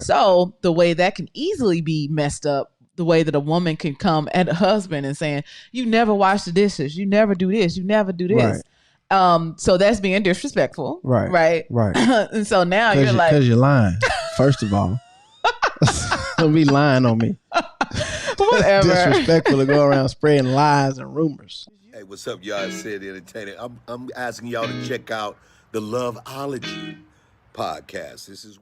So the way that can easily be messed up, the way that a woman can come at a husband and saying, you never wash the dishes, you never do this, you never do this. Right. So that's being disrespectful. Right. And so now you're like, because you're lying. First of all, don't be lying on me. Whatever. Disrespectful to go around spreading lies and rumors. Hey, what's up, y'all? It's Sid the Entertainer. I'm asking y'all to check out the Loveology podcast. This is...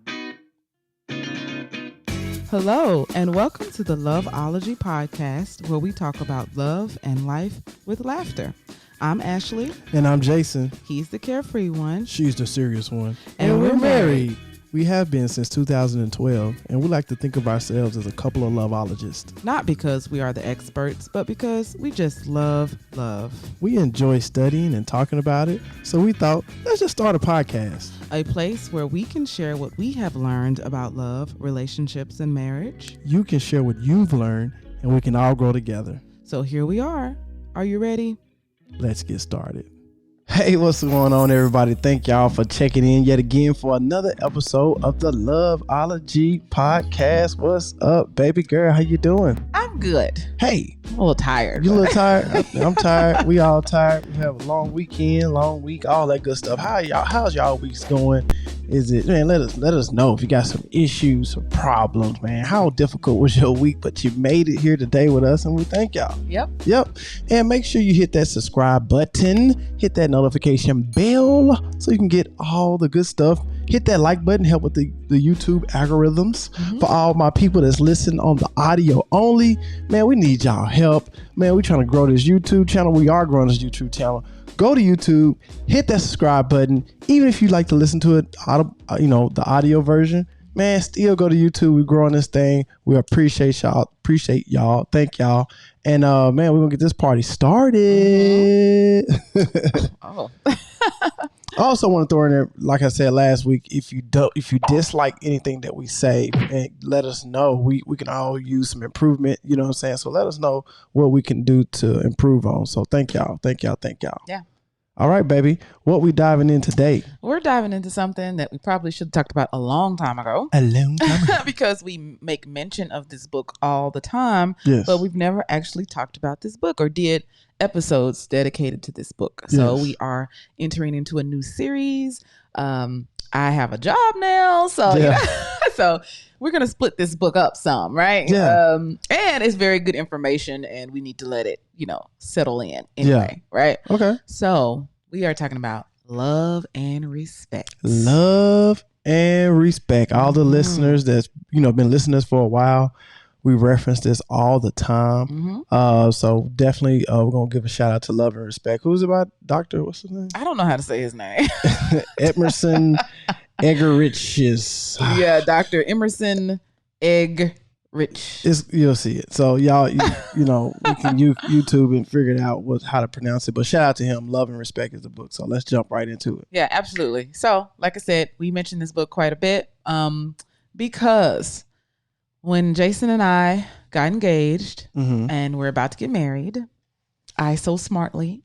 Hello, and welcome to the Loveology Podcast, where we talk about love and life with laughter. I'm Ashley. And I'm Jason. He's the carefree one. She's the serious one. And we're married. We have been since 2012, and we like to think of ourselves as a couple of loveologists. Not because we are the experts, but because we just love love. We enjoy studying and talking about it, so we thought, let's just start a podcast. A place where we can share what we have learned about love, relationships, and marriage. You can share what you've learned, and we can all grow together. So here we are. Are you ready? Let's get started. Hey, what's going on, everybody? Thank y'all for checking in yet again for another episode of the Loveology Podcast. What's up, baby girl? How you doing? I'm good. Hey. I'm a little tired. You a little tired? I'm tired. We all tired. We have a long weekend, long week, all that good stuff. How's y'all weeks going? Is it, man, let us know if you got some issues, some problems, man. How difficult was your week? But you made it here today with us, and we thank y'all. Yep. And make sure you hit that subscribe button, hit that notification bell so you can get all the good stuff. Hit that like button, help with the YouTube algorithms. For all my people that's listening on the audio only, man, we need y'all help. Man, we're trying to grow this YouTube channel. We are growing this YouTube channel. Go to YouTube, hit that subscribe button. Even if you like to listen to it, the audio version, man, still go to YouTube. We're growing this thing. We appreciate y'all. Thank y'all. And man, we're gonna get this party started. Oh. I also want to throw in there, like I said last week, if you dislike anything that we say, man, let us know. We can all use some improvement, you know what I'm saying? So let us know what we can do to improve on. So thank y'all. Yeah. All right, baby. What we diving in today? We're diving into something that we probably should have talked about a long time ago. Because we make mention of this book all the time, yes. But we've never actually talked about this book or did episodes dedicated to this book. So we are entering into a new series. I have a job now, so so we're gonna split this book up some, right? Yeah. And it's very good information, and we need to let it, settle in anyway, right? Okay. So we are talking about love and respect. Love and respect. All the listeners that's been listening to us for a while. We reference this all the time. So definitely we're going to give a shout out to Love and Respect. Who's about Dr. What's his name? I don't know how to say his name. Emerson Eggerichs. Yeah, Dr. Emerson Eggerichs. You'll see it. So y'all, we can YouTube and figure it out how to pronounce it. But shout out to him. Love and Respect is the book. So let's jump right into it. Yeah, absolutely. So like I said, we mentioned this book quite a bit because when Jason and I got engaged and we're about to get married, I so smartly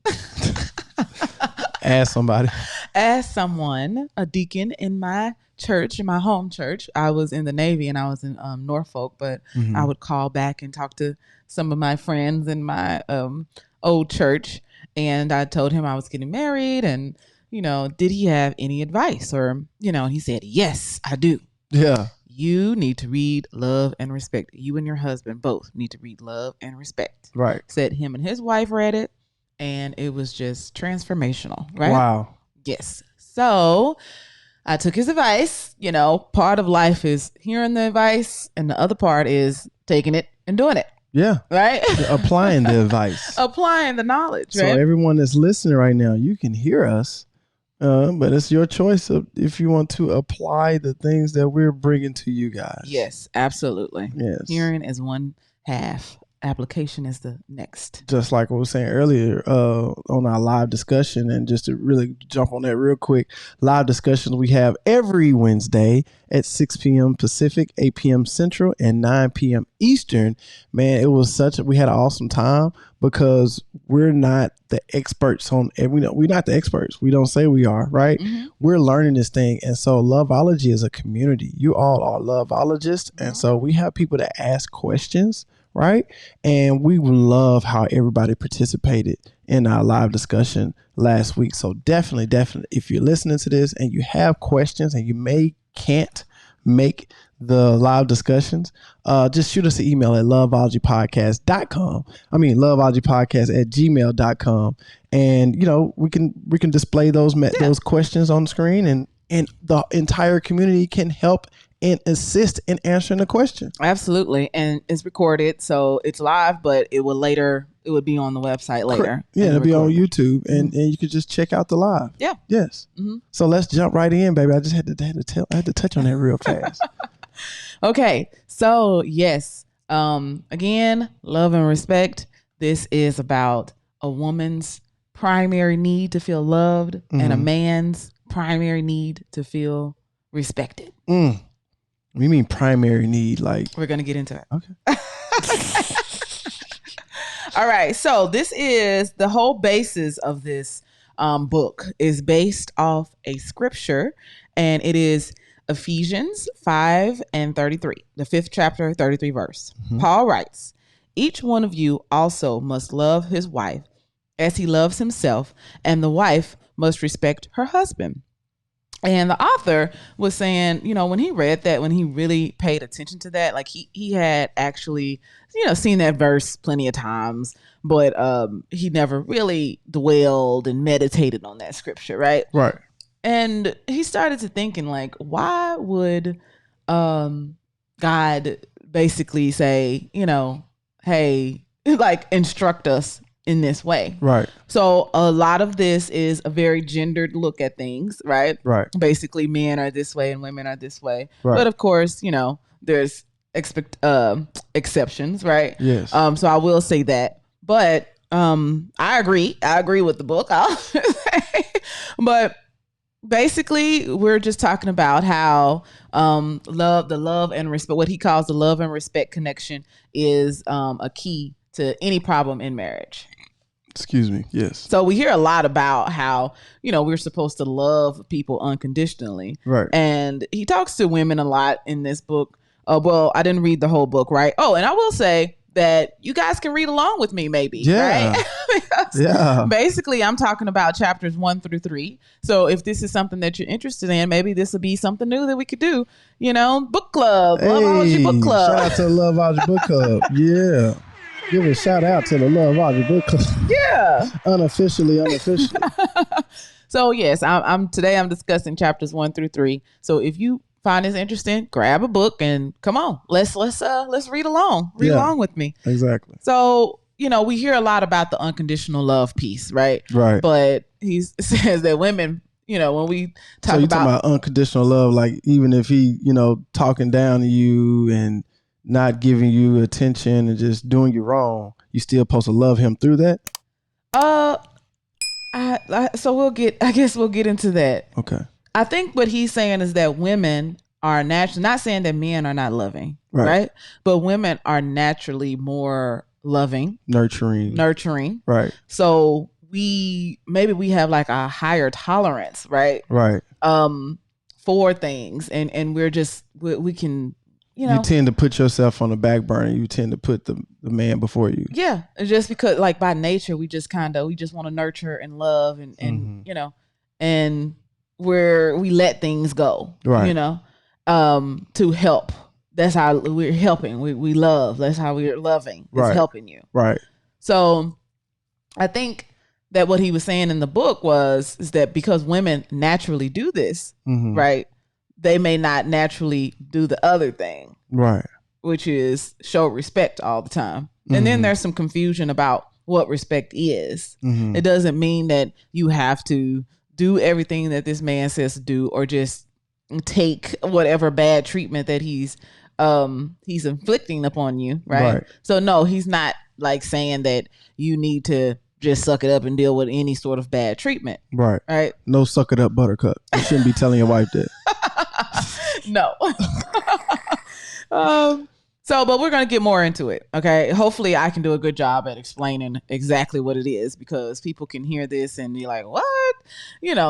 asked someone, a deacon in my church, in my home church. I was in the Navy and I was in Norfolk, but I would call back and talk to some of my friends in my old church. And I told him I was getting married and, did he have any advice? Or, he said, yes, I do. Yeah. You need to read Love and Respect. You and your husband both need to read Love and Respect. Right. Said him and his wife read it, and it was just transformational, right? Wow. Yes. So I took his advice. Part of life is hearing the advice, and the other part is taking it and doing it. Yeah. Right? Applying the advice. Applying the knowledge, So right? everyone that's listening right now, you can hear us. But it's your choice if you want to apply the things that we're bringing to you guys. Yes, absolutely. Yes. Hearing is one half application is the next. Just like I was saying earlier on our live discussion, and just to really jump on that real quick, live discussions we have every Wednesday at 6 p.m. Pacific, 8 p.m. Central, and 9 p.m. Eastern. Man, it was we had an awesome time because we're not the experts on, we're not the experts. We don't say we are, right? Mm-hmm. We're learning this thing. And so Loveology is a community. You all are Loveologists. Mm-hmm. And so we have people that ask questions, right? And we love how everybody participated in our live discussion last week. So definitely, if you're listening to this and you have questions and you can't make the live discussions, just shoot us an email at loveologypodcast.com. loveologypodcast@gmail.com. And, we can display those questions on the screen, and the entire community can help and assist in answering the question. Absolutely. And it's recorded, so it's live, but it would be on the website later. Yeah, it'll be on YouTube, and you could just check out the live. Yeah. Yes. Mm-hmm. So let's jump right in, baby. I just had to touch on that real fast. Okay. So yes. Again, love and respect. This is about a woman's primary need to feel loved, mm-hmm. and a man's primary need to feel respected. We mean primary need, like we're gonna get into it. Okay. All right. So this is the whole basis of this book is based off a scripture, and it is Ephesians 5:33, the 5th chapter, 33 verse. Mm-hmm. Paul writes, "Each one of you also must love his wife as he loves himself, and the wife must respect her husband." And the author was saying, when he read that, when he really paid attention to that, like he had actually, seen that verse plenty of times, but he never really dwelled and meditated on that scripture, right? Right. And he started to thinking, like, why would God basically say, hey, like instruct us in this way? Right. So a lot of this is a very gendered look at things, right? Right. Basically, men are this way and women are this way. Right. But of course, there's exceptions, right? Yes. So I will say that. But I agree. I agree with the book. I'll say. But basically, we're just talking about how the love and respect, what he calls the love and respect connection, is a key to any problem in marriage. Excuse me. Yes. So we hear a lot about how, we're supposed to love people unconditionally. Right. And he talks to women a lot in this book. Well, I didn't read the whole book, right? Oh, and I will say that you guys can read along with me, maybe. Yeah. Right? Yeah. Basically, I'm talking about chapters 1-3. So if this is something that you're interested in, maybe this will be something new that we could do. Book club, Loveology book club. Shout out to the Loveology book club. Yeah. Give a shout out to the Loveology book club. Yeah. Unofficially. So yes, I'm discussing chapters 1-3. So if you find this interesting, grab a book and come on, let's read along. Read along with me. Exactly. So, we hear a lot about the unconditional love piece, right? Right. But he says that women, when we talk talking about unconditional love, like even if he, talking down to you and not giving you attention and just doing you wrong, you still supposed to love him through that? So we'll get into that. Okay. I think what he's saying is that women are naturally, not saying that men are not loving, right? But women are naturally more loving, nurturing. Right. So we have like a higher tolerance, right? Right. For things, and we're just we can. You tend to put yourself on the back burner. You tend to put the man before you. Yeah. Just because, like, by nature, we just want to nurture and love and mm-hmm. And we let things go, right. To help. That's how we're helping. We love. That's how we're loving. It's right. helping you. Right. So I think that what he was saying in the book is that because women naturally do this, mm-hmm. right? They may not naturally do the other thing. Right. Which is show respect all the time. Mm-hmm. And then there's some confusion about what respect is. Mm-hmm. It doesn't mean that you have to do everything that this man says to do or just take whatever bad treatment that he's inflicting upon you, right? So no, he's not like saying that you need to just suck it up and deal with any sort of bad treatment. Right. No suck it up, buttercup. You shouldn't be telling your wife that. No. But we're going to get more into it. Okay. Hopefully I can do a good job at explaining exactly what it is, because people can hear this and be like, what?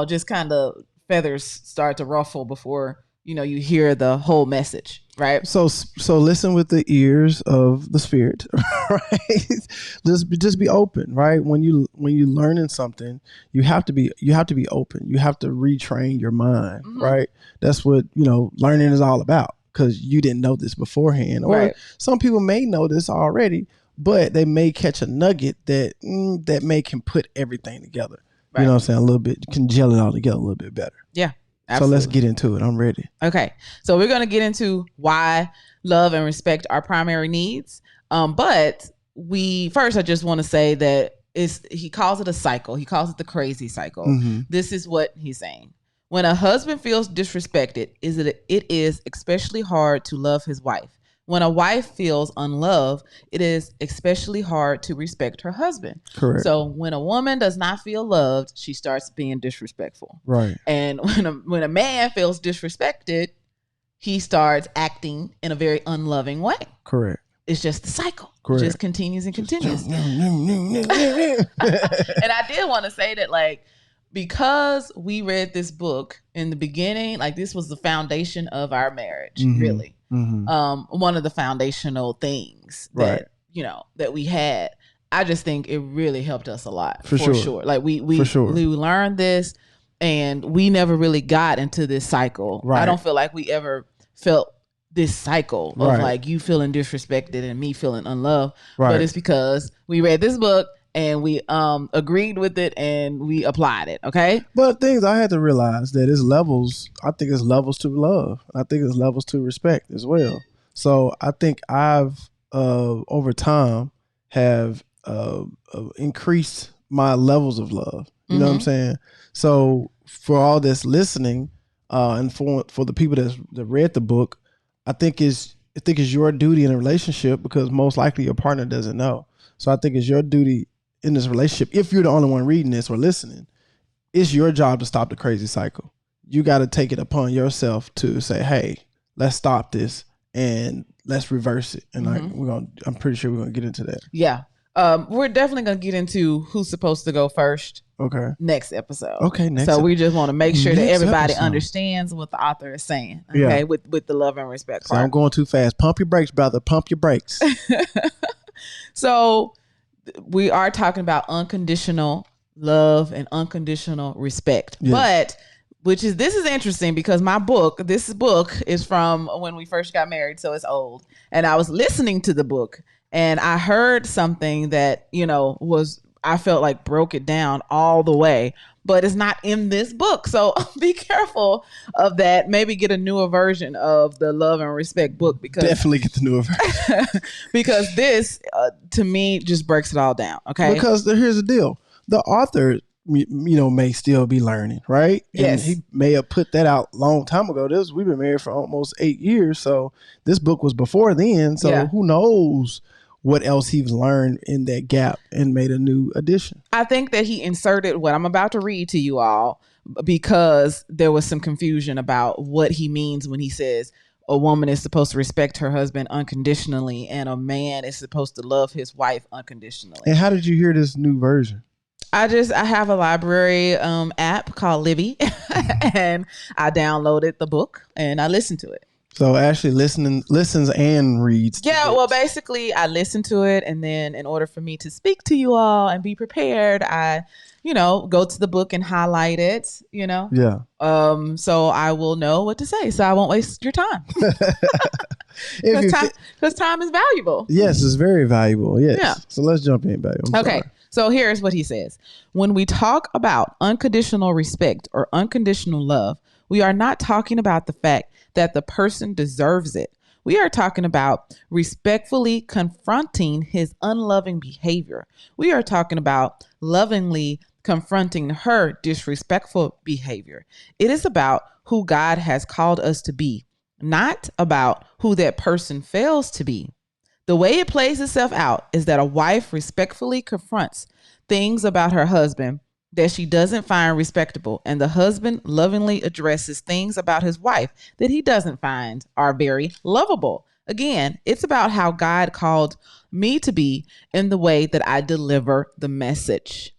Just kind of feathers start to ruffle before, you hear the whole message. Right. So listen with the ears of the Spirit, right? Just be open, right? When you learning something, you have to be open. You have to retrain your mind, right? That's what, learning is all about, because you didn't know this beforehand. Or some people may know this already, but they may catch a nugget that may can put everything together. Right. You know what I'm saying? A little bit, can gel it all together a little bit better. Yeah. Absolutely. So let's get into it. I'm ready. Okay. So we're going to get into why love and respect are primary needs. But I just want to say that he calls it a cycle. He calls it the crazy cycle. This is what he's saying. When a husband feels disrespected, it is especially hard to love his wife. When a wife feels unloved, it is especially hard to respect her husband. Correct. So when a woman does not feel loved, she starts being disrespectful. Right. And when a man feels disrespected, he starts acting in a very unloving way. Correct. It's just the cycle. Correct. It just continues and continues. And I did want to say that, like, because we read this book in the beginning, like, this was the foundation of our marriage, really. One of the foundational things that, that we had. I just think it really helped us a lot. For sure. Like, we learned this, and we never really got into this cycle. Right. I don't feel like we ever felt this cycle of like you feeling disrespected and me feeling unloved. Right. But it's because we read this book and we agreed with it and we applied it. Okay. But things I had to realize that it's levels. I think it's levels to love. I think it's levels to respect as well. So I think I've over time have increased my levels of love. You know what I'm saying? So for all that's listening, and for the people that read the book, I think it's your duty in a relationship, because most likely your partner doesn't know. So I think it's your duty in this relationship, if you're the only one reading this or listening, it's your job to stop the crazy cycle. You got to take it upon yourself to say, hey, let's stop this and let's reverse it. And I'm pretty sure we're going to get into that. Yeah. We're definitely going to get into who's supposed to go first. Okay. Next episode. Okay. So we just want to make sure that everybody understands what the author is saying. Okay. With the love and respect part. So I'm going too fast. Pump your brakes, brother. Pump your brakes. So we are talking about unconditional love and unconditional respect. Yes. But this is interesting, because this book is from when we first got married, so it's old. And I was listening to the book and I heard something that, I felt like broke it down all the way, but it's not in this book. So be careful of that. Maybe get a newer version of the Love and Respect book, because definitely get the newer version. Because this, to me, just breaks it all down. Okay. Because here's the deal. The author, may still be learning, right? Yes. And he may have put that out a long time ago. We've been married for almost 8 years. So this book was before then. So who knows what else he's learned in that gap and made a new addition. I think that he inserted what I'm about to read to you all, because there was some confusion about what he means when he says a woman is supposed to respect her husband unconditionally and a man is supposed to love his wife unconditionally. And how did you hear this new version? I have a library app called Libby and I downloaded the book and I listened to it. So Ashley listens and reads. Yeah, well, basically I listen to it, and then in order for me to speak to you all and be prepared, I, go to the book and highlight it, Yeah. So I will know what to say, so I won't waste your time. Because time is valuable. Yes, it's very valuable. Yes. Yeah. So let's jump in, baby. Okay. So here's what he says. When we talk about unconditional respect or unconditional love, we are not talking about the fact that the person deserves it. We are talking about respectfully confronting his unloving behavior. We are talking about lovingly confronting her disrespectful behavior. It is about who God has called us to be, not about who that person fails to be. The way it plays itself out is that a wife respectfully confronts things about her husband that she doesn't find respectable, and the husband lovingly addresses things about his wife that he doesn't find are very lovable. Again, it's about how God called me to be in the way that I deliver the message.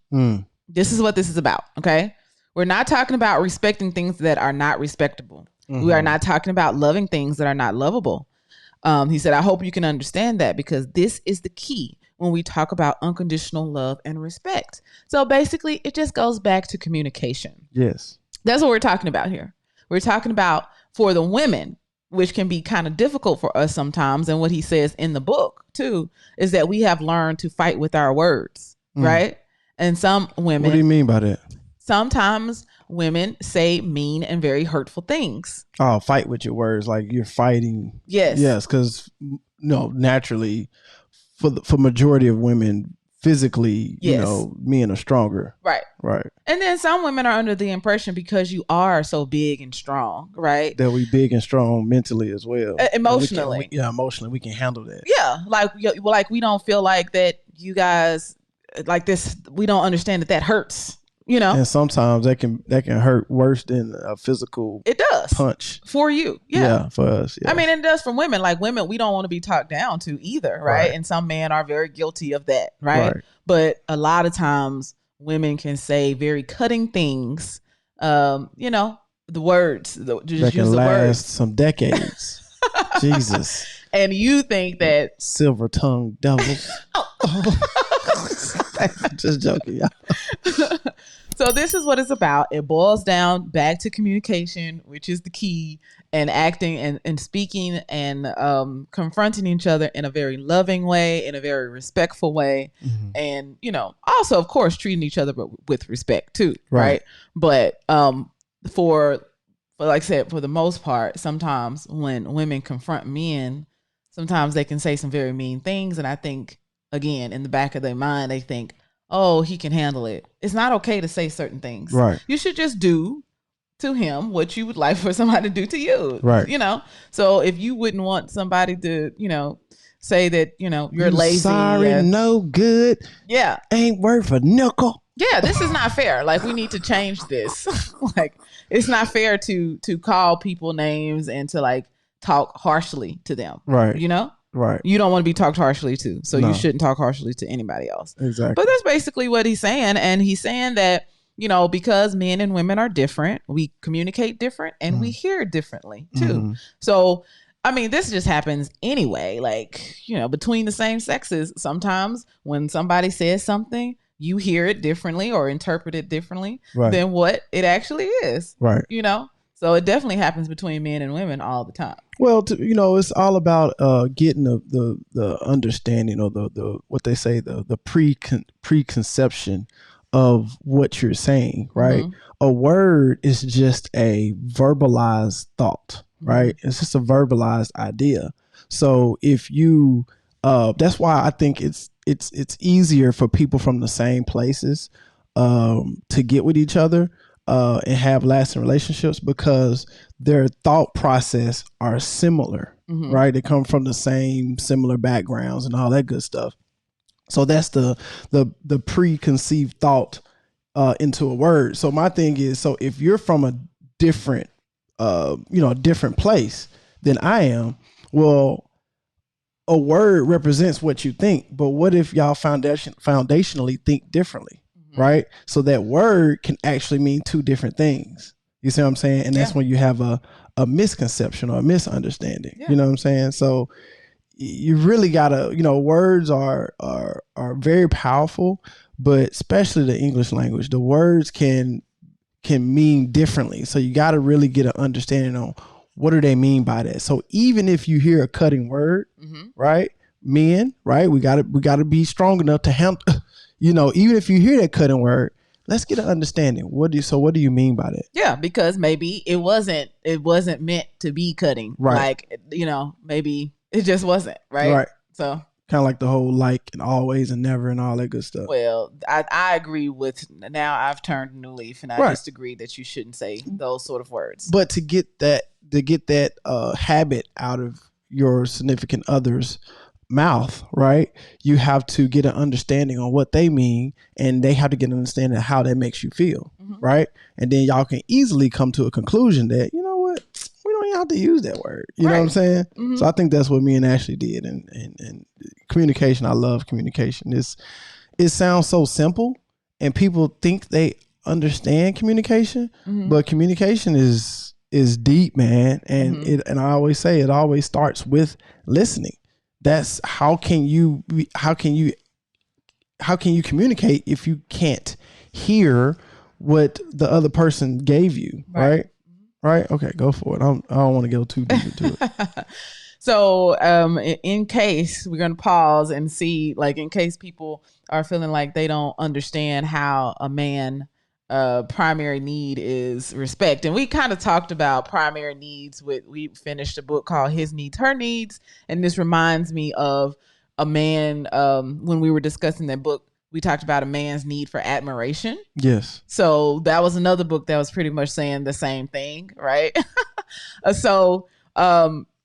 This is what this is about, okay? We're not talking about respecting things that are not respectable. We are not talking about loving things that are not lovable. He said, I hope you can understand that, because this is the key when we talk about unconditional love and respect. So basically, it just goes back to communication. Yes. That's what we're talking about here. We're talking about for the women, which can be kind of difficult for us sometimes. And what he says in the book, too, is that we have learned to fight with our words, right? And some women... What do you mean by that? Sometimes women say mean and very hurtful things. Oh, fight with your words, like you're fighting. Yes. Yes, because naturally, for majority of women, physically, men are stronger. Right. Right. And then some women are under the impression, because you are so big and strong, right? That we big and strong mentally as well. Emotionally. Emotionally, we can handle that. Yeah. Like we don't feel like that you guys like this. We don't understand that hurts. And sometimes that can hurt worse than a physical punch for you. Yeah, for us. Yeah. I mean, it does for women. Like women, we don't want to be talked down to either, right? And some men are very guilty of that, right? But a lot of times women can say very cutting things. The words, just that can use the last words. Some decades. Jesus. And you think that silver-tongued devils. Just joking, y'all. So this is what it's about. It boils down back to communication, which is the key, and acting and speaking and confronting each other in a very loving way, in a very respectful way. And, also, of course, treating each other with respect too. Right. But for like I said, for the most part, sometimes when women confront men, sometimes they can say some very mean things. And I think, again, in the back of their mind, they think, oh, he can handle it. It's not okay to say certain things. Right. You should just do to him what you would like for somebody to do to you. Right. So if you wouldn't want somebody to, say that, you're lazy. Sorry, no good. Yeah. Ain't worth a nickel. Yeah, this is not fair. Like, we need to change this. Like, it's not fair to call people names and to like talk harshly to them. Right. Right. You don't want to be talked harshly to. So you shouldn't talk harshly to anybody else. Exactly. But that's basically what he's saying. And he's saying that, because men and women are different, we communicate different and we hear differently too. So, I mean, this just happens anyway. Like, between the same sexes, sometimes when somebody says something, you hear it differently or interpret it differently than what it actually is. Right. So it definitely happens between men and women all the time. Well, it's all about getting the understanding or the what they say the preconception of what you're saying, right? A word is just a verbalized thought, right? It's just a verbalized idea. So if you, that's why I think it's easier for people from the same places to get with each other. And have lasting relationships because their thought process are similar, right? They come from the same similar backgrounds and all that good stuff. So that's the preconceived thought into a word. So my thing is, so if you're from a different, different place than I am, well, a word represents what you think. But what if y'all foundationally think differently? Right. So that word can actually mean two different things. You see what I'm saying? And that's when you have a misconception or a misunderstanding. You know what I'm saying? So you really gotta, words are very powerful, but especially the English language, the words can mean differently. So you gotta really get an understanding on what do they mean by that. So even if you hear a cutting word, right? Men, right? We gotta be strong enough to handle. Even if you hear that cutting word, let's get an understanding. What do you mean by that? Yeah, because maybe it wasn't meant to be cutting. Right. Like, maybe it just wasn't. Right. Right. So Kind of like the whole like and always and never and all that good stuff. Well, I agree with, now I've turned a new leaf, and I just agree that you shouldn't say those sort of words. But to get that habit out of your significant other's mouth, right? You have to get an understanding on what they mean, and they have to get an understanding of how that makes you feel, right? And then y'all can easily come to a conclusion that, you know what, we don't even have to use that word. You know what I'm saying? So I think that's what me and Ashley did. And communication, I love communication. It sounds so simple, and people think they understand communication, but communication is deep, man. And and I always say it always starts with listening. That's how can you communicate if you can't hear what the other person gave you, right? Okay, go for it. I don't want to go too deep into it. So in case we're going to pause and see, like, in case people are feeling like they don't understand how a man primary need is respect. And we kind of talked about primary needs we finished a book called His Needs, Her Needs. And this reminds me of a man, when we were discussing that book, we talked about a man's need for admiration. Yes. So that was another book that was pretty much saying the same thing, right? So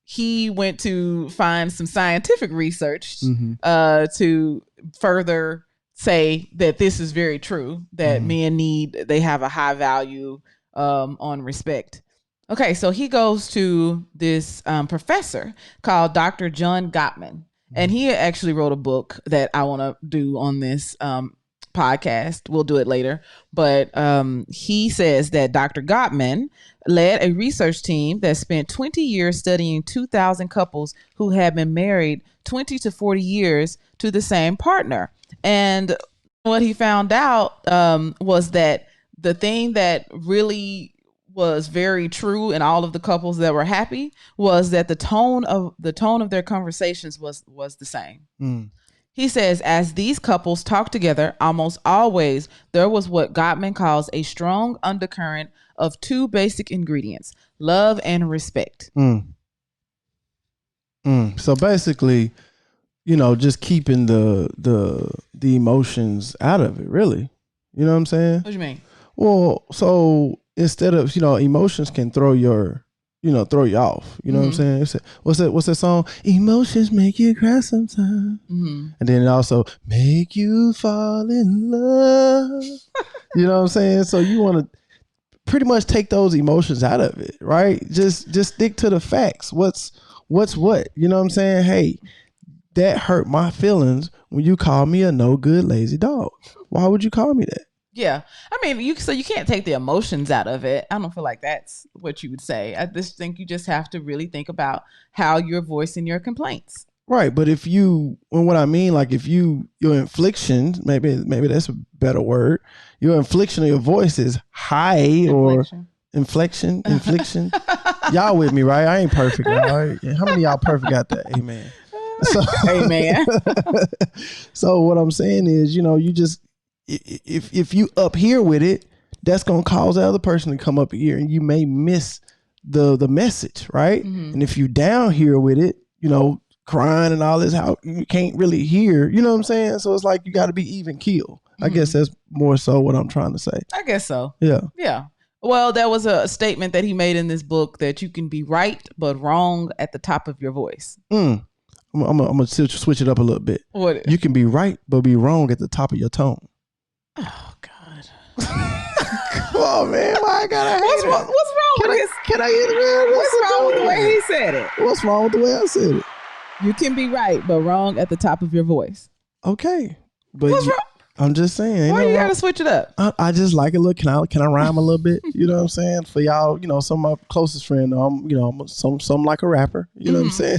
he went to find some scientific research to further say that this is very true, that men they have a high value on respect. Okay, so he goes to this professor called Dr. John Gottman, and he actually wrote a book that I want to do on this podcast. We'll do it later. But he says that Dr. Gottman led a research team that spent 20 years studying 2,000 couples who had been married 20 to 40 years to the same partner. And what he found out was that the thing that really was very true in all of the couples that were happy was that the tone of their conversations was the same. He says, as these couples talked together, almost always there was what Gottman calls a strong undercurrent of two basic ingredients: love and respect. So basically, just keeping the emotions out of it, really. You know what I'm saying? What do you mean? Well, so instead of, emotions can throw you off. You know what I'm saying? What's that song? Emotions make you cry sometimes. And then it also make you fall in love. You know what I'm saying? So you want to pretty much take those emotions out of it, right? Just stick to the facts. What's what? You know what I'm saying? Hey, that hurt my feelings when you called me a no good lazy dog. Why would you call me that? Yeah. I mean, you can't take the emotions out of it. I don't feel like that's what you would say. I just think you just have to really think about how you're voicing your complaints. Right. But if your infliction, maybe that's a better word. Your infliction of your voice is high or inflection. Y'all with me, right? I ain't perfect. Right? How many of y'all perfect got that? Amen. So, amen. So what I'm saying is, you just, if you up here with it, that's going to cause the other person to come up here and you may miss the message, right? And if you down here with it, crying and all this, how you can't really hear, you know what I'm saying? So it's like you got to be even keel. I guess that's more so what I'm trying to say. I guess so. Yeah. Yeah. Well, there was a statement that he made in this book that you can be right but wrong at the top of your voice. I'm gonna switch it up a little bit. What? You can be right but be wrong at the top of your tone. Oh God! Come on, man. Why I gotta hate What's wrong with this? Can I get it? What's wrong with the way he said it? What's wrong with the way I said it? You can be right but wrong at the top of your voice. Okay, but what's wrong? I'm just saying. Why you gotta switch it up? I just like it. Look, can I rhyme a little bit? You know what I'm saying? For y'all, some of my closest friends, I'm some like a rapper. You know what I'm saying?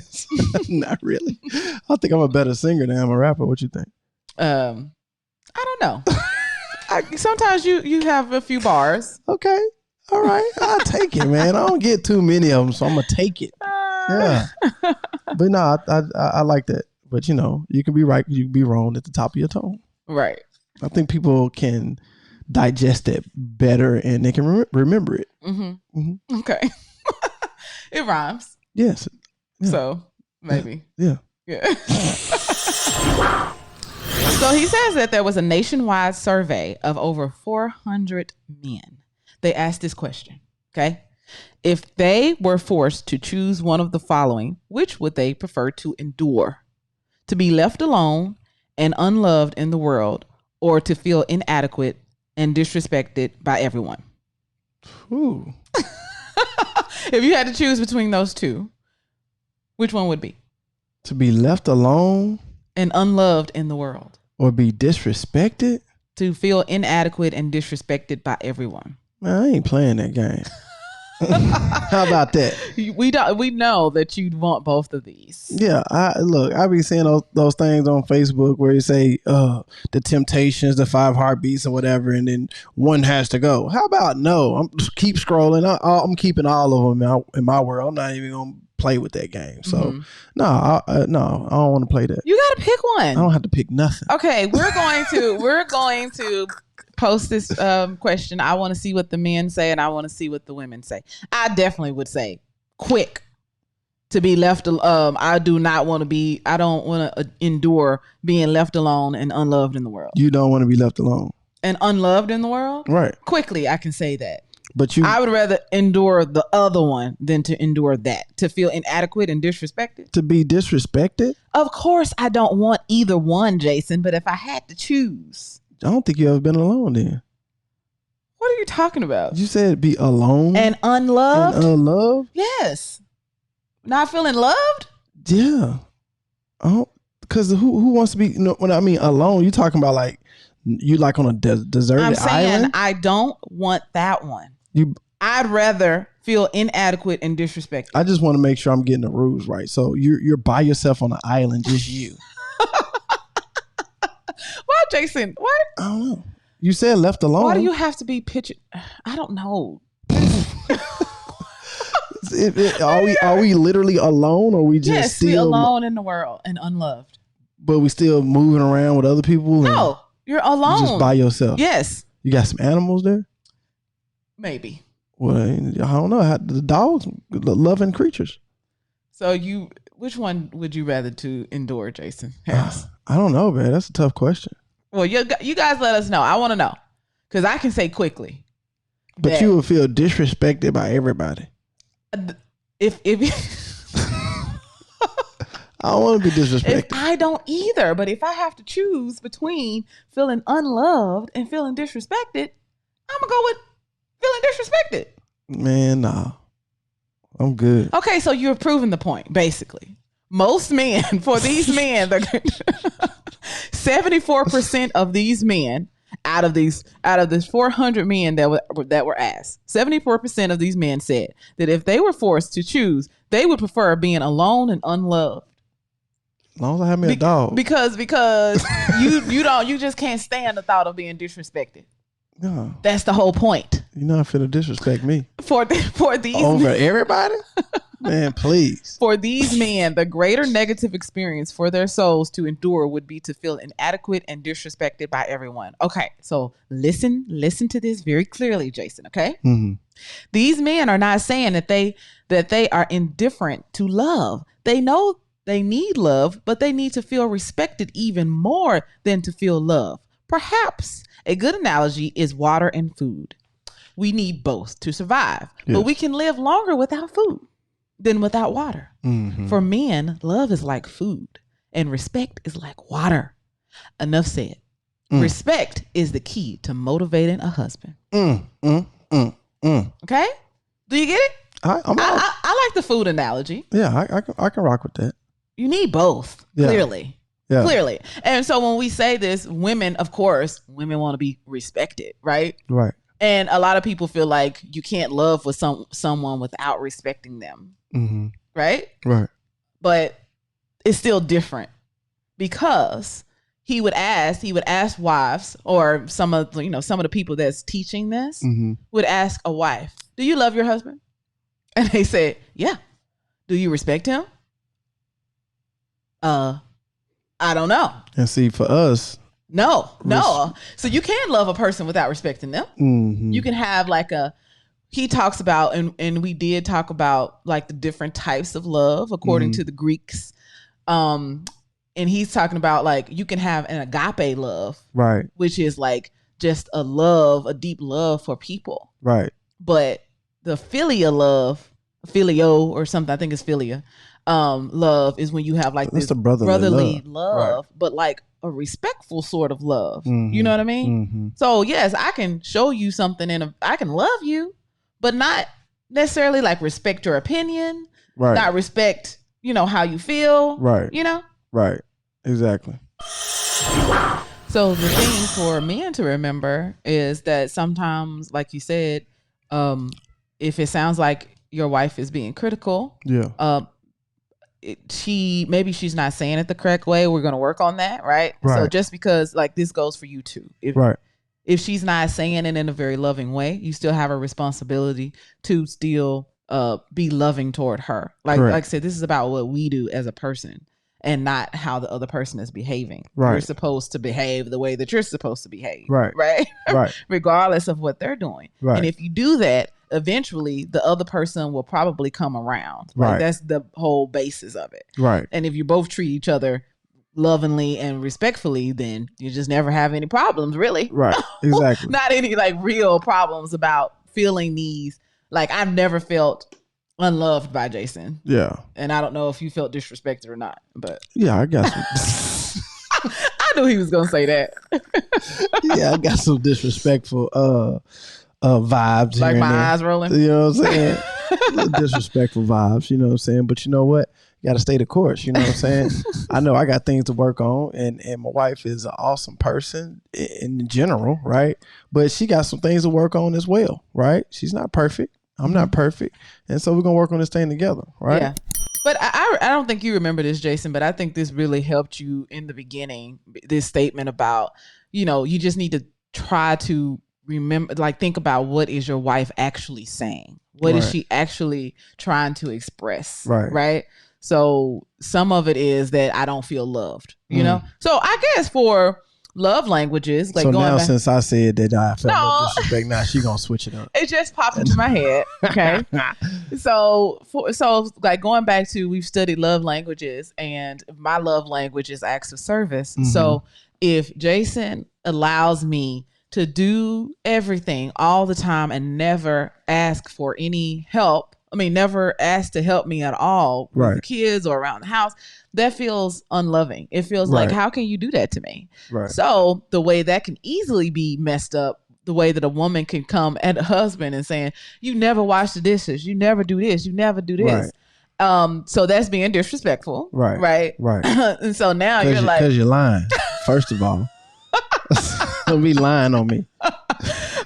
Not really. I think I'm a better singer than I'm a rapper. What you think? I don't know. Sometimes you have a few bars. Okay. All right. I'll take it, man. I don't get too many of them, so I'm going to take it. Yeah. But no, I like that. But, you can be right, you can be wrong at the top of your tone. Right. I think people can digest it better and they can remember it. Okay. It rhymes. Yes. Yeah. So maybe. Yeah. Yeah. So he says that there was a nationwide survey of over 400 men. They asked this question, okay? If they were forced to choose one of the following, which would they prefer to endure? To be left alone and unloved in the world, or to feel inadequate and disrespected by everyone? Ooh. If you had to choose between those two, which one would be? To be left alone and unloved in the world, or be disrespected? To feel inadequate and disrespected by everyone. Man, I ain't playing that game. How about that? We know that you'd want both of these. Yeah, I be seeing those things on Facebook where you say the Temptations, the 5 Heartbeats or whatever, and then one has to go. How about no? I'm just keep scrolling. I'm keeping all of them in my world. I'm not even gonna play with that game. So no, I don't want to play that. You gotta pick one. I don't have to pick nothing. Okay, we're going to post this question. I want to see what the men say, and I want to see what the women say. I definitely would say quick to be left. I don't want to endure being left alone and unloved in the world. You don't want to be left alone and unloved in the world, right? Quickly, I can say that. But I would rather endure the other one than to endure that. To feel inadequate and disrespected. To be disrespected? Of course, I don't want either one, Jason. But if I had to choose, I don't think you ever been alone then. What are you talking about? You said be alone and unloved. And unloved? Yes. Not feeling loved? Yeah. Oh, because who wants to be? When I mean alone, you talking about like you like on a deserted island? I'm saying I don't want that one. I'd rather feel inadequate and disrespected. I just want to make sure I'm getting the rules right. So you're by yourself on an island, just you. Why, Jason? What? I don't know. You said left alone. Why do you have to be pictured? I don't know. Are we literally alone, or we just still alone in the world and unloved? But we still moving around with other people? No, you're alone. You're just by yourself. Yes. You got some animals there? Maybe. Well, I don't know. The dogs, loving creatures. So which one would you rather to endure, Jason Harris? I don't know, man. That's a tough question. Well, you guys let us know. I want to know because I can say quickly. But you would feel disrespected by everybody. If I don't want to be disrespected. I don't either. But if I have to choose between feeling unloved and feeling disrespected, I'm gonna go with feeling disrespected. Man, nah. I'm good. Okay, so you're proving the point, basically. Most men, for these men, 74% of these men, out of this 400 men that were asked, 74% of these men said that if they were forced to choose, they would prefer being alone and unloved. As long as I have me a dog. Because you just can't stand the thought of being disrespected. No. That's the whole point. You're not finna disrespect me. For these over everybody? Man, please. For these men, the greater negative experience for their souls to endure would be to feel inadequate and disrespected by everyone. Okay, so listen to this very clearly, Jason, okay? Mm-hmm. These men are not saying that they are indifferent to love. They know they need love, but they need to feel respected even more than to feel love. Perhaps a good analogy is water and food. We need both to survive, but we can live longer without food than without water. Mm-hmm. For men, love is like food and respect is like water. Enough said. Respect is the key to motivating a husband. Okay? Do you get it? I like the food analogy. Yeah, I can rock with that. You need both, clearly. Yeah. Clearly. And so when we say this, women want to be respected, right? Right. And a lot of people feel like you can't love with someone without respecting them. Mm-hmm. Right? Right. But it's still different because he would ask wives, or some of the people that's teaching this would ask a wife, "Do you love your husband?" And they said, "Yeah." "Do you respect him?" I don't know. And see, for us, no. So you can love a person without respecting them. Mm-hmm. You can have he talks about, and we did talk about like the different types of love according to the Greeks. And he's talking about like you can have an agape love, right, which is like just a deep love for people, right. but the filio or something, I think it's philia, love is when you have like That's this the brotherly love, right. but like a respectful sort of love. Mm-hmm. You know what I mean? Mm-hmm. So yes, I can show you something and I can love you, but not necessarily like respect your opinion, right? Not respect, how you feel, right? Right, exactly. So the thing for men to remember is that sometimes, like you said, if it sounds like your wife is being critical, maybe she's not saying it the correct way. We're going to work on that, right? So just because like this goes for you too. If she's not saying it in a very loving way, you still have a responsibility to still be loving toward her. Like I said, this is about what we do as a person and not how the other person is behaving. Right. You're supposed to behave the way that you're supposed to behave. Right. Right. Regardless of what they're doing. Right. And if you do that, eventually the other person will probably come around. Right. That's the whole basis of it. Right. And if you both treat each other lovingly and respectfully, then you just never have any problems, really. Right. Exactly. Not any like real problems about feeling these. Like I've never felt unloved by Jason. Yeah. And I don't know if you felt disrespected or not, but yeah, I got some. I knew he was gonna say that. Yeah, I got some disrespectful vibes. Like my eyes rolling. You know what I'm saying? Disrespectful vibes, you know what I'm saying? But you know what? You gotta stay the course, you know what I'm saying? I know I got things to work on, and my wife is an awesome person in general, right? But she got some things to work on as well, right? She's not perfect. I'm not perfect. And so we're going to work on this thing together, right? Yeah. But I don't think you remember this, Jason, but I think this really helped you in the beginning, this statement about, you just need to try to remember, like think about what is your wife actually saying? What is she actually trying to express? Right? So some of it is that I don't feel loved, you know? So I guess for love languages, like so going now back, since I said that I felt no disrespect, now she gonna switch it up. It just popped into my head. Okay. So like going back to, we've studied love languages, and my love language is acts of service. Mm-hmm. So if Jason allows me to do everything all the time and never ask for any help, never ask to help me at all with the kids or around the house, that feels unloving. It feels like, how can you do that to me? Right. So the way that can easily be messed up, the way that a woman can come at a husband and saying, you never wash the dishes, you never do this, you never do this. So that's being disrespectful. Right. And so now you're like, because you're lying. First of all, don't be lying on me.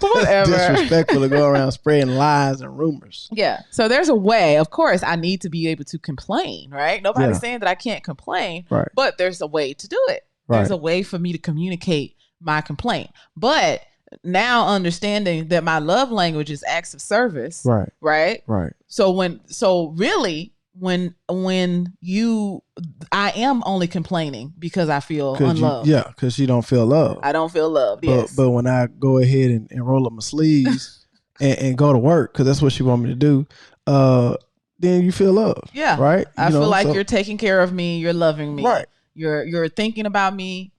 Whatever. Disrespectful to go around spreading lies and rumors. Yeah. So there's a way. Of course, I need to be able to complain, right? Nobody's saying that I can't complain, but there's a way to do it. There's a way for me to communicate my complaint. But now understanding that my love language is acts of service, right? So really, when I am only complaining because I feel unloved. Because you don't feel loved. I don't feel loved. Yes. But when I go ahead and roll up my sleeves and go to work, because that's what she want me to do, then you feel loved. Yeah. Right. I feel like you're taking care of me. You're loving me. Right. You're thinking about me.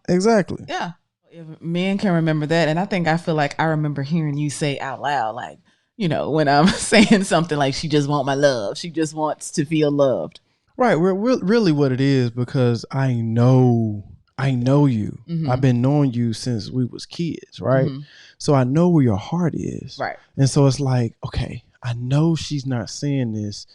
Exactly. Yeah. If men can remember that, and I feel like I remember hearing you say out loud, like, when I'm saying something like, she just wants my love. She just wants to feel loved. Right. We're really what it is, because I know you. Mm-hmm. I've been knowing you since we was kids. Right. Mm-hmm. So I know where your heart is. Right. And so it's like, okay, I know she's not saying this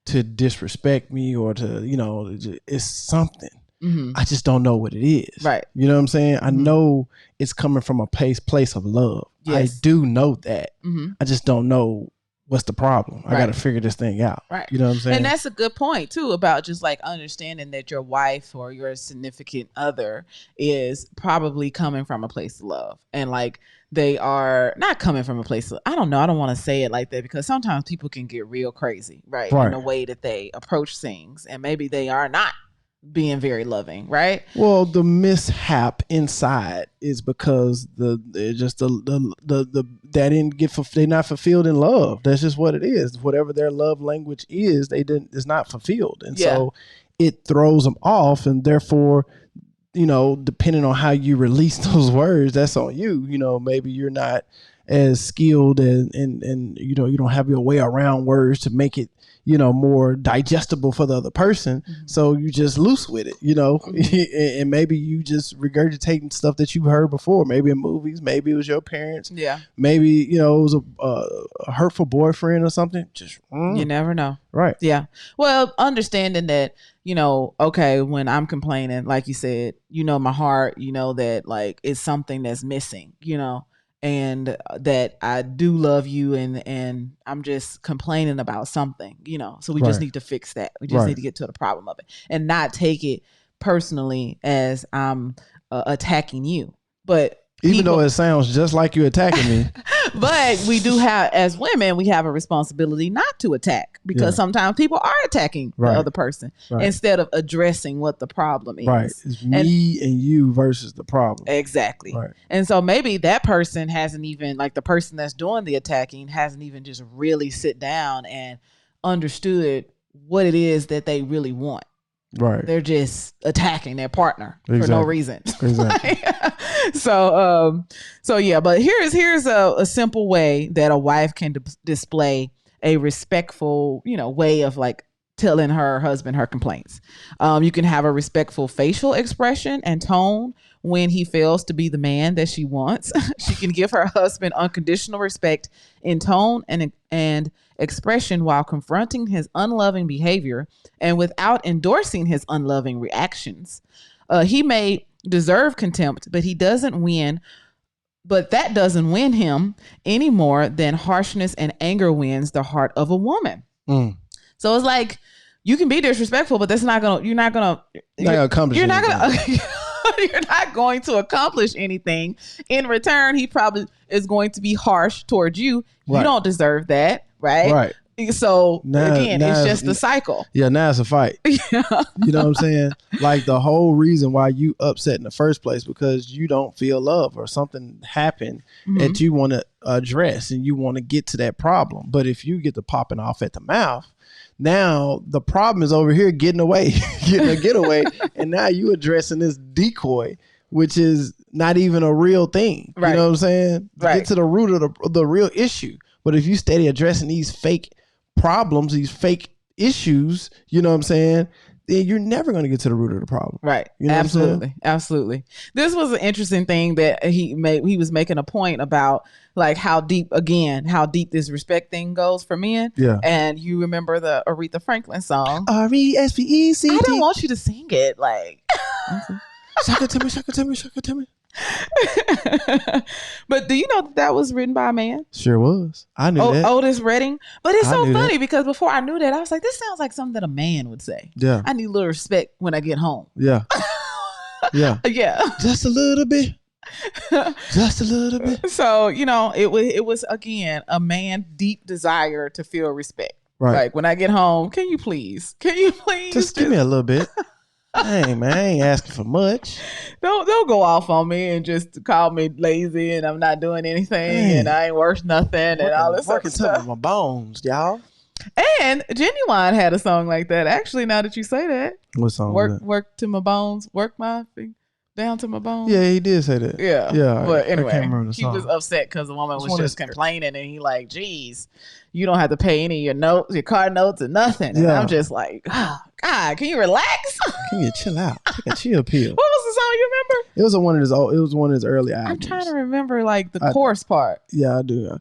to disrespect me or to, it's something. Mm-hmm. I just don't know what it is. Right. You know what I'm saying? I know it's coming from a place of love. Yes. I do know that. Mm-hmm. I just don't know what's the problem. I got to figure this thing out. Right. You know what I'm saying? And that's a good point too, about just like understanding that your wife or your significant other is probably coming from a place of love, and like they are not coming from a place of, I don't know, I don't want to say it like that, because sometimes people can get real crazy, right? In the way that they approach things, and maybe they are not being very loving, right? Well, the mishap inside is because they're not fulfilled in love. That's just what it is. Whatever their love language is, it's not fulfilled, and so it throws them off, and therefore, depending on how you release those words, that's on you. Maybe you're not as skilled and you don't have your way around words to make it, more digestible for the other person. So you just loose with it, and maybe you just regurgitating stuff that you've heard before, maybe in movies, maybe it was your parents. Yeah. Maybe, it was a hurtful boyfriend or something. Just, you never know. Right. Yeah. Well, understanding that, okay, when I'm complaining, like you said, my heart, that like it's something that's missing, and that I do love you and I'm just complaining about something, so we just need to fix that. We just need to get to the problem of it and not take it personally as I'm attacking you. But even though it sounds just like you're attacking me. But we do have, as women, we have a responsibility not to attack because sometimes people are attacking the other person instead of addressing what the problem is. Right. It's me and you versus the problem. Exactly. Right. And so maybe that person hasn't even, like the person that's doing the attacking hasn't even just really sit down and understood what it is that they really want. Right. They're just attacking their partner for no reason. Exactly. So yeah, but here's a simple way that a wife can display a respectful, way of like telling her husband her complaints. You can have a respectful facial expression and tone when he fails to be the man that she wants. She can give her husband unconditional respect in tone and expression while confronting his unloving behavior and without endorsing his unloving reactions. He may deserve contempt, but that doesn't win him any more than harshness and anger wins the heart of a woman. So it's like, you can be disrespectful, but you're not going to accomplish anything. In return, he probably is going to be harsh towards you. You don't deserve that. Right. So again, it's just a cycle. Yeah. Now it's a fight. You know what I'm saying? Like the whole reason why you upset in the first place, because you don't feel love or something happened that you want to address and you want to get to that problem. But if you get to popping off at the mouth, now the problem is over here getting away, getting a getaway. And now you addressing this decoy, which is not even a real thing. Right. You know what I'm saying? Right. Get to the root of the real issue. But if you steady addressing these fake problems, these fake issues, you know what I'm saying, then you're never going to get to the root of the problem. Right. You know Absolutely. Absolutely. This was an interesting thing that he was making a point about, like how deep this respect thing goes for men. Yeah. And you remember the Aretha Franklin song. R-E-S-P-E-C-T. I don't want you to sing it like. Shaka to me. But do you know that was written by a man? Sure was. I knew that. Otis Redding. But it's so funny because before I knew that, I was like, this sounds like something that a man would say. Yeah. I need a little respect when I get home. Yeah. Yeah. Yeah. Just a little bit. Just a little bit. So, it was again a man's deep desire to feel respect. Right. Like when I get home, can you please just give me a little bit. Hey man, I ain't asking for much. Don't go off on me and just call me lazy and I'm not doing anything and I ain't worth nothing and all this stuff. Working to my bones, y'all. And Genuine had a song like that. Actually, now that you say that. What song? Work to my bones. Work my thing down to my bones. Yeah, he did say that. Yeah. But anyway, I can't remember the song. He was upset because the woman was just complaining and he like, geez, you don't have to pay any of your notes, your car notes or nothing. And I'm just like, oh, God, can you relax? Can you chill out? Take a chill pill. What was the song you remember? It was one of his early albums. I'm trying to remember like the chorus part. Yeah, I do.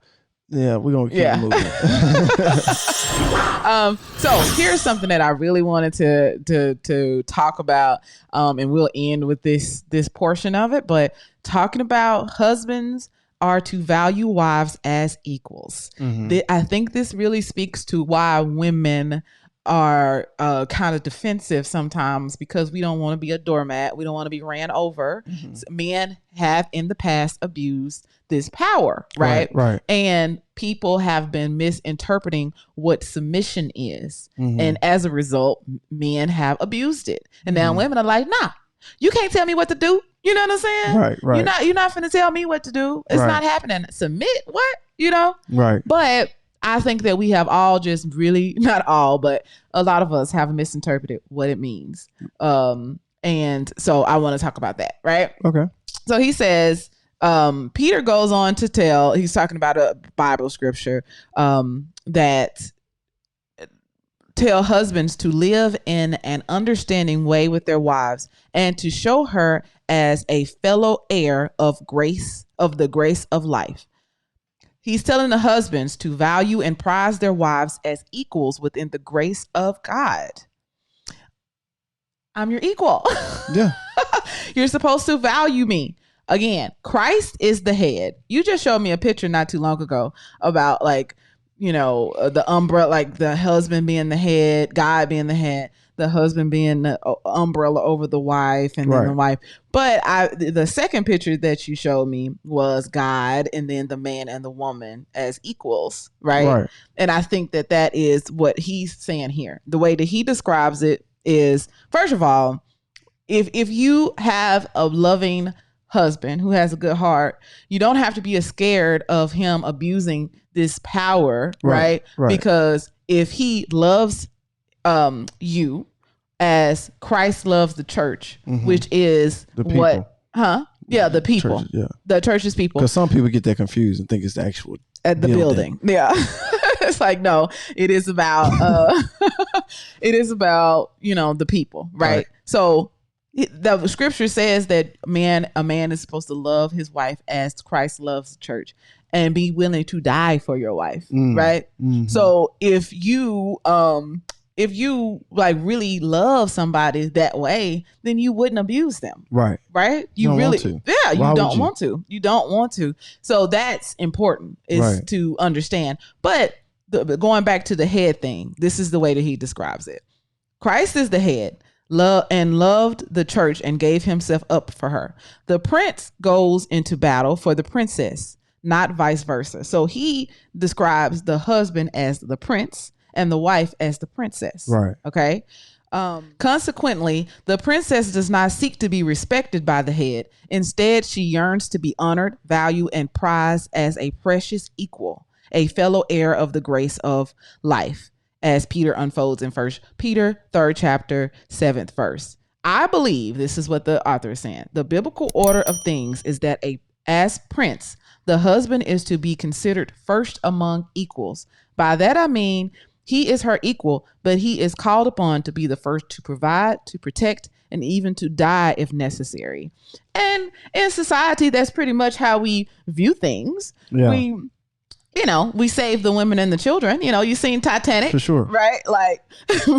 Yeah, we're gonna keep moving. So here's something that I really wanted to talk about, and we'll end with this portion of it. But talking about husbands are to value wives as equals. I think this really speaks to why women are kind of defensive sometimes, because we don't want to be a doormat. We don't want to be ran over. Men have in the past abused this power, right? And people have been misinterpreting what submission is. And as a result, men have abused it. And now women are like, nah, you can't tell me what to do. You know what I'm saying? Right. You're not finna tell me what to do. It's not happening. Submit what? Right. But I think that we have all just really, not all, but a lot of us have misinterpreted what it means. And so I want to talk about that, right? Okay. So he says, Peter goes on to tell, he's talking about a Bible scripture that tell husbands to live in an understanding way with their wives and to show her as a fellow heir of the grace of life. He's telling the husbands to value and prize their wives as equals within the grace of God. I'm your equal. Yeah. You're supposed to value me. Again, Christ is the head. You just showed me a picture not too long ago about the umbrella, like the husband being the head, God being the head, the husband being the umbrella over the wife, and then the wife. But the second picture that you showed me was God and then the man and the woman as equals, right? And I think that is what he's saying here. The way that he describes it is, first of all, if you have a loving husband who has a good heart, you don't have to be scared of him abusing this power, right? Because if he loves you as Christ loves the church, which is the people. Yeah, the people. Church, the church's people. Because some people get that confused and think it's the actual at the building. Yeah. It's like, no, it is about the people, right? So the scripture says that a man is supposed to love his wife as Christ loves the church and be willing to die for your wife, right? So if you like really love somebody that way, then you wouldn't abuse them, right? You really, you don't want to. So that's important is to understand. But going back to the head thing, this is the way that he describes it. Christ is the head. Loved the church and gave himself up for her. The prince goes into battle for the princess, not vice versa. So he describes the husband as the prince and the wife as the princess. Right. Okay. Consequently, the princess does not seek to be respected by the head. Instead, she yearns to be honored, valued, and prized as a precious equal, a fellow heir of the grace of life, as Peter unfolds in 1 Peter 3rd chapter 7th verse. I believe this is what the author is saying. The biblical order of things is that as prince, the husband is to be considered first among equals. By that I mean he is her equal, but he is called upon to be the first to provide, to protect, and even to die if necessary. And in society, that's pretty much how we view things. Yeah. We save the women and the children. You've seen Titanic. For sure. Right? Like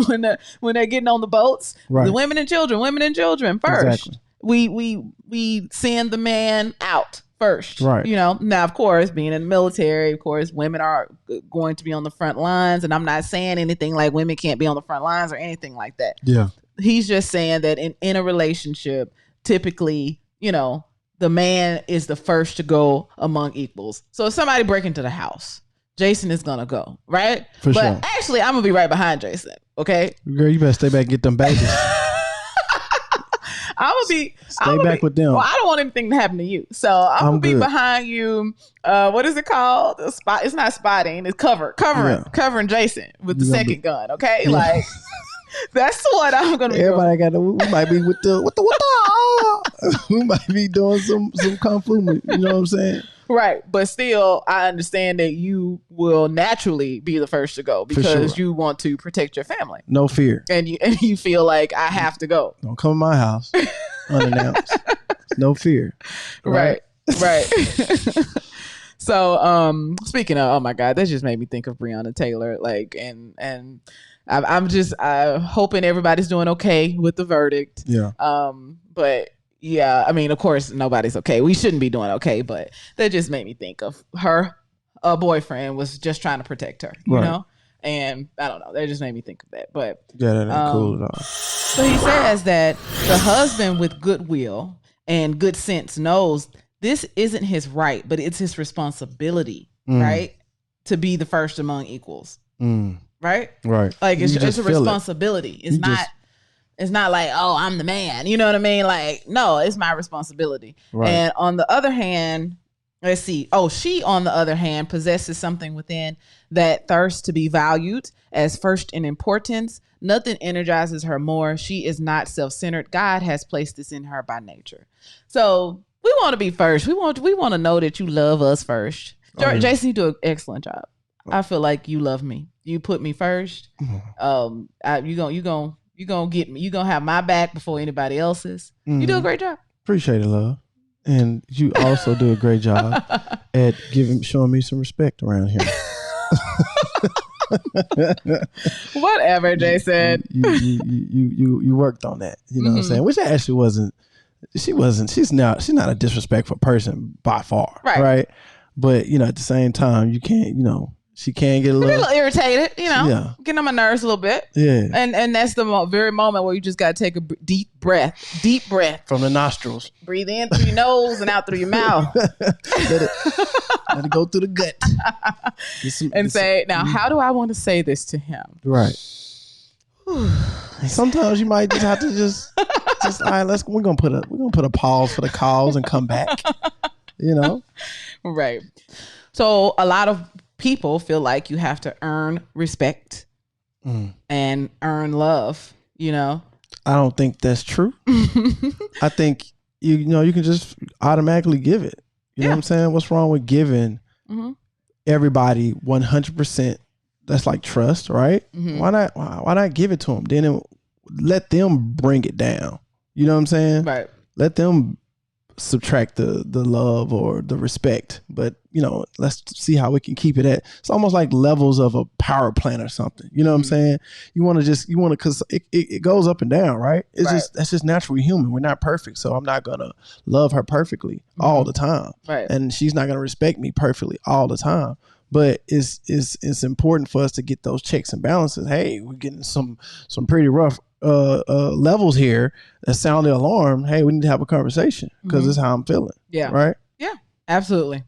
when they're getting on the boats, the women and children first. Exactly. We send the man out first. Right. Now, of course, being in the military, of course, women are going to be on the front lines. And I'm not saying anything like women can't be on the front lines or anything like that. Yeah. He's just saying that in a relationship, typically, the man is the first to go among equals. So if somebody break into the house, Jason is going to go, right? But sure. Actually, I'm going to be right behind Jason, okay? Girl, you better stay back and get them babies. Stay back with them. Well, I don't want anything to happen to you. So I'm going to be behind you. What is it called? It's not spotting. It's covering Jason with the second gun, okay? Yeah. Like... That's what I'm gonna be. Everybody doing. We might be with the we might be doing some kung fu. You know what I'm saying? Right, but still, I understand that you will naturally be the first to go because you want to protect your family. No fear, and you feel like I have to go. Don't come to my house unannounced. No fear. Right. So, speaking of, oh my God, that just made me think of Breonna Taylor. Like, and I'm just hoping everybody's doing okay with the verdict. Yeah. But yeah, I mean, of course, nobody's okay. We shouldn't be doing okay, but that just made me think of her. A boyfriend was just trying to protect her, you know? And I don't know. That just made me think of that. But yeah, that ain't cool at all. So he says that the husband with goodwill and good sense knows this isn't his right, but it's his responsibility, right? To be the first among equals. Right? Right. Like it's a responsibility. It's not like, oh, I'm the man. You know what I mean? Like, no, it's my responsibility. Right. And on the other hand, Let's see. Oh, she, on the other hand, possesses something within that thirst to be valued as first in importance. Nothing energizes her more. She is not self-centered. God has placed this in her by nature. So we want to be first. We want to know that you love us first. Jason, you do an excellent job. I feel like you love me. You put me first. You gonna get me. You gonna have my back before anybody else's. You do a great job. Appreciate it, love. And you also do a great job at showing me some respect around here. Whatever, Jason. You worked on that. You know what I'm saying? Which actually wasn't. She's not a disrespectful person by far. Right. But at the same time, you can't. She can get a little irritated, getting on my nerves a little bit. Yeah. And that's the very moment where you just got to take a deep breath from the nostrils. Breathe in through your nose and out through your mouth. Let it go through the gut. Say, now, how do I want to say this to him? Right. Sometimes you might just have to just all right, we're gonna put a pause for the calls and come back. Right. So a lot of people feel like you have to earn respect and earn love, I don't think that's true. I think you can just automatically give it. You know what I'm saying? What's wrong with giving everybody 100%? That's like trust, right? Why not give it to them? Then let them bring it down. You know what I'm saying? Right. Let them subtract the love or the respect, but let's see how we can keep it at. It's almost like levels of a power plant or something. You know what I'm saying? You want to because it goes up and down, right? That's just naturally human. We're not perfect, so I'm not gonna love her perfectly all the time, right? And she's not gonna respect me perfectly all the time. But it's important for us to get those checks and balances. Hey, we're getting some pretty rough levels here that sound the alarm. Hey, we need to have a conversation because this is how I'm feeling. Yeah. Right. Yeah, absolutely.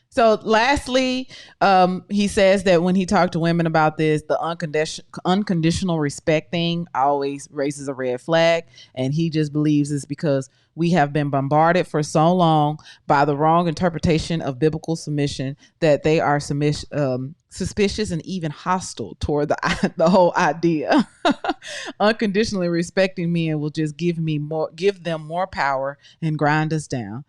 So lastly, he says that when he talked to women about this, the unconditional respect thing always raises a red flag. And he just believes it's because we have been bombarded for so long by the wrong interpretation of biblical submission that they are suspicious and even hostile toward the whole idea. Unconditionally respecting men will just give them more power and grind us down.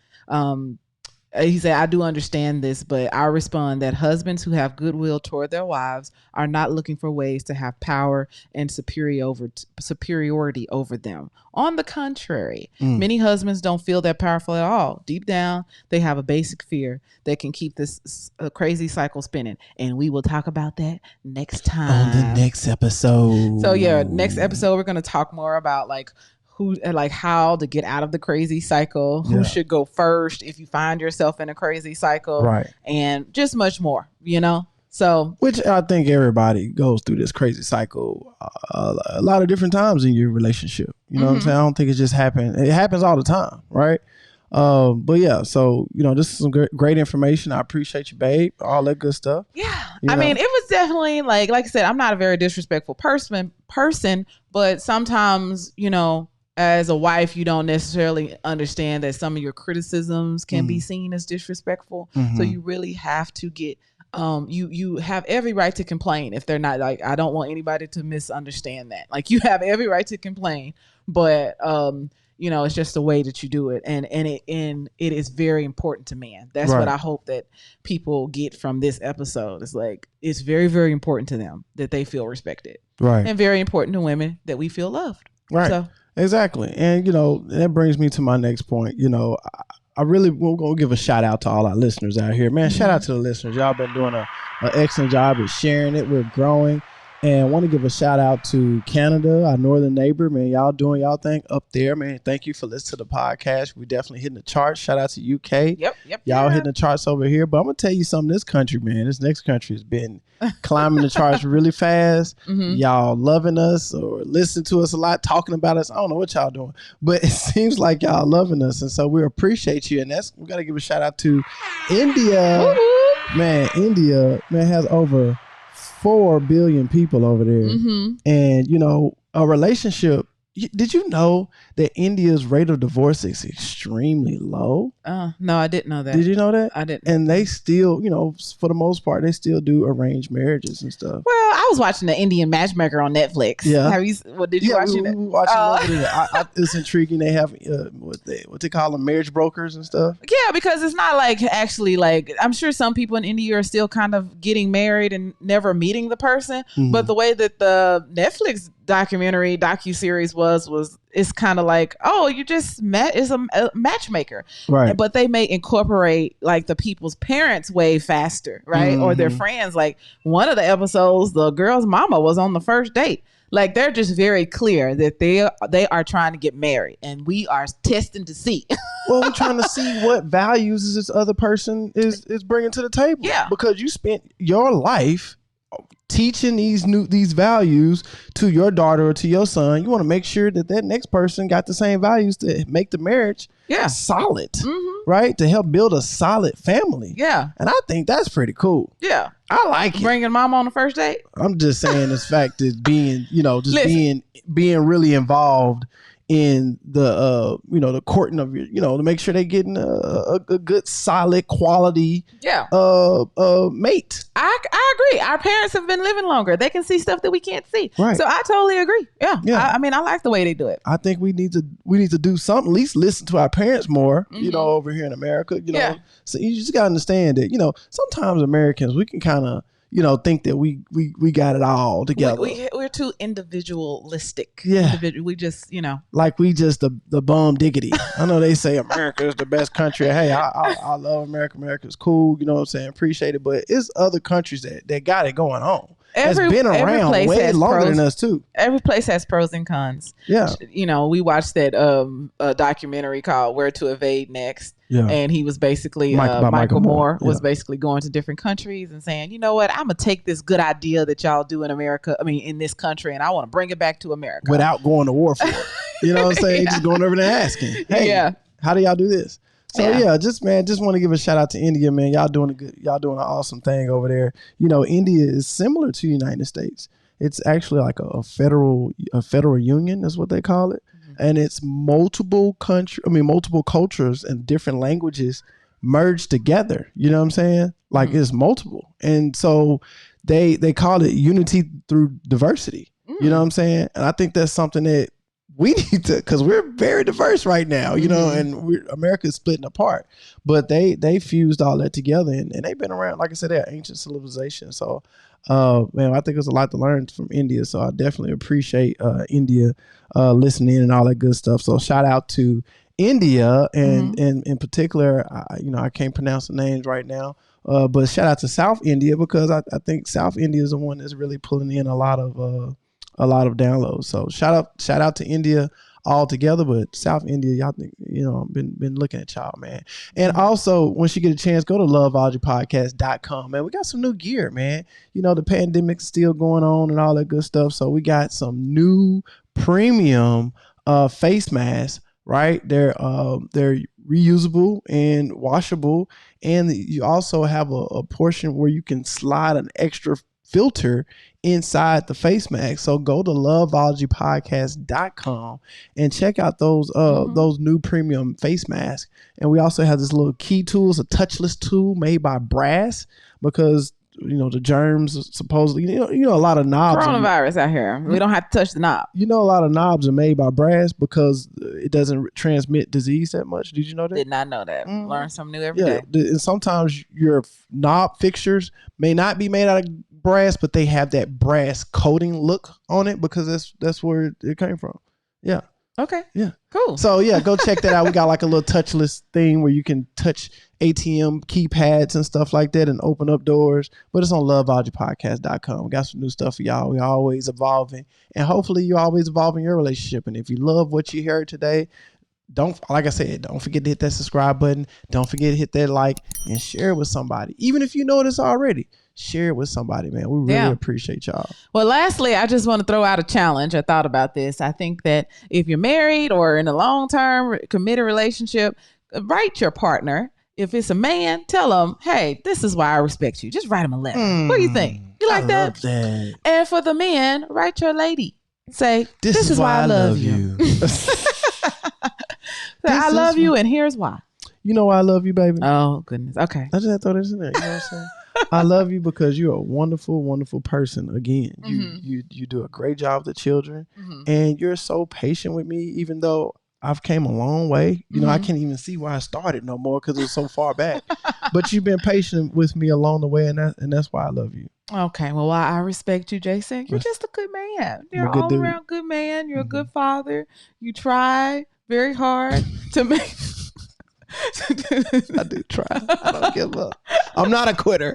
He said, I do understand this, but I respond that husbands who have goodwill toward their wives are not looking for ways to have power and superiority over them. On the contrary, many husbands don't feel that powerful at all. Deep down, they have a basic fear that can keep this crazy cycle spinning. And we will talk about that next time. On the next episode. So next episode, we're going to talk more about how to get out of the crazy cycle, who should go first if you find yourself in a crazy cycle, right? And just much more, So, which I think everybody goes through this crazy cycle a lot of different times in your relationship. You know what I'm saying? I don't think it just happens. It happens all the time, right? But yeah, so this is some great information. I appreciate you, babe. All that good stuff. Yeah, I mean, it was definitely like I said, I'm not a very disrespectful person, but sometimes as a wife, you don't necessarily understand that some of your criticisms can be seen as disrespectful. So you really have to get, you have every right to complain if they're not I don't want anybody to misunderstand that. You have every right to complain, but, it's just the way that you do it. And it is very important to men. That's what I hope that people get from this episode. It's it's very, very important to them that they feel respected. Right. And very important to women that we feel loved. Right. So, exactly. And, that brings me to my next point. I really will go give a shout out to all our listeners out here, man. Shout out to the listeners. Y'all been doing an excellent job at sharing it. We're growing. And I want to give a shout out to Canada, our northern neighbor, man. Y'all doing y'all thing up there, man. Thank you for listening to the podcast. We definitely hitting the charts. Shout out to UK. Yep. Y'all hitting the charts over here. But I'm going to tell you something. This country, man, this next country has been climbing the charts really fast. Y'all loving us or listening to us a lot, talking about us. I don't know what y'all doing, but it seems like y'all loving us. And so we appreciate you. And we got to give a shout out to India. Woo-hoo. Man, India, man, has over 4 billion people over there. And, a relationship Did you know that India's rate of divorce is extremely low? No, I didn't know that. Did you know that? I didn't. And they still, for the most part, they still do arranged marriages and stuff. Well, I was watching the Indian Matchmaker on Netflix. Yeah. Did you watch it? We watching a little bit of that. It's intriguing. They have what they call them, marriage brokers and stuff. Yeah, because it's not like actually like, I'm sure some people in India are still kind of getting married and never meeting the person. Mm-hmm. But the way that the Netflix docuseries was it's kind of like, oh, you just met is a matchmaker, right? But they may incorporate like the people's parents way faster, right? Mm-hmm. Or their friends. Like one of the episodes, the girl's mama was on the first date. Like they're just very clear that they are trying to get married, and we are testing to see. Well, we're trying to see what values this other person is bringing to the table. Yeah, because you spent your life teaching these values to your daughter or to your son. You want to make sure that next person got the same values to make the marriage solid, right? To help build a solid family. Yeah. And I think that's pretty cool. Yeah. I like it. Bringing mom on the first date? I'm just saying this fact is being, being really involved in the the courting of your, to make sure they're getting a good solid quality mate. I agree. Our parents have been living longer. They can see stuff that we can't see. Right. So I totally agree. Yeah. I mean, I like the way they do it. I think we need to do something, at least listen to our parents more, over here in America, So you just gotta understand that, sometimes Americans, we can kind of think that we got it all together. We're too individualistic. Yeah. We just, like we just the bum diggity. I know they say America is the best country. Hey, I love America. America's cool. You know what I'm saying? Appreciate it. But it's other countries that got it going on. It's been around way longer than us too. Every place has pros and cons. Yeah. We watched that documentary called Where to Evade Next. Yeah. And he was basically Michael Moore was basically going to different countries and saying, you know what, I'm gonna take this good idea that y'all do in America, in this country, and I want to bring it back to America without going to war for it. You know what I'm saying? Just going over there asking, hey, how do y'all do this? So just want to give a shout out to India, man. Y'all doing an awesome thing over there. India is similar to the United States. It's actually like a federal union is what they call it. And it's multiple cultures and different languages merged together. You know what I'm saying? Like it's multiple. And so they call it unity through diversity. You know what I'm saying? And I think that's something that we need to, because we're very diverse right now, and America is splitting apart. But they fused all that together, and they've been around, like I said, they're ancient civilization. So, man, I think there's a lot to learn from India. So I definitely appreciate India listening and all that good stuff. So shout out to India, and in particular, I can't pronounce the names right now, but shout out to South India, because I think South India is the one that's really pulling in a lot of downloads. So shout out to India all together, but South India, y'all think, been looking at y'all, man. And also, once you get a chance, go to LoveologyPodcast.com, man. We got some new gear, man. The pandemic's still going on and all that good stuff. So we got some new premium face masks, right? They're reusable and washable. And you also have a portion where you can slide an extra filter inside the face mask. So go to loveologypodcast.com and check out those new premium face masks. And we also have this little key tool, it's a touchless tool made by brass, because the germs supposedly, a lot of knobs. Coronavirus out here. We don't have to touch the knob. A lot of knobs are made by brass because it doesn't transmit disease that much. Did you know that? Did not know that. Learn something new every day. And sometimes your knob fixtures may not be made out of brass, but they have that brass coating look on it because that's where it came from. Yeah. Okay. Yeah. Cool. So go check that out. We got like a little touchless thing where you can touch ATM keypads and stuff like that and open up doors. But it's on loveologypodcast.com. We got some new stuff for y'all. We're always evolving, and hopefully you're always evolving your relationship. And if you love what you heard today, don't forget to hit that subscribe button. Don't forget to hit that like and share it with somebody. Even if you know this already, share it with somebody, man. We really appreciate y'all. Well, lastly, I just want to throw out a challenge. I thought about this. I think that if you're married or in a long-term committed relationship, write your partner. If it's a man, tell him, hey, this is why I respect you. Just write him a letter. What do you think? You like that? Love that? And for the men, write your lady Say, this is why I love you. I love you, and here's why. You know why I love you, baby? Oh, goodness. Okay. I just had to throw this in there. You know what I'm saying? I love you because you're a wonderful, wonderful person. Again, you do a great job with the children, and you're so patient with me, even though I've came a long way. You know, I can't even see why I started no more because it's so far back. But you've been patient with me along the way, and that's why I love you. Okay. Well, I respect you, Jason. You're just a good man. You're all around good man. You're a good father. You try very hard to make. I do try. I don't give up. I'm not a quitter.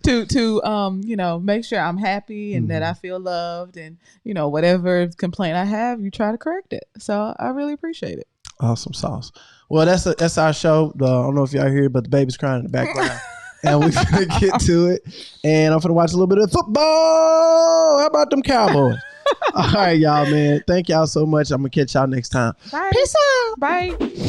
To make sure I'm happy and that I feel loved, and whatever complaint I have, you try to correct it. So I really appreciate it. Awesome sauce. Well, that's our show. I don't know if y'all hear, but the baby's crying in the background. And we're gonna get to it. And I'm gonna watch a little bit of football. How about them Cowboys? All right, y'all, man. Thank y'all so much. I'm gonna catch y'all next time. Bye. Peace out. Bye.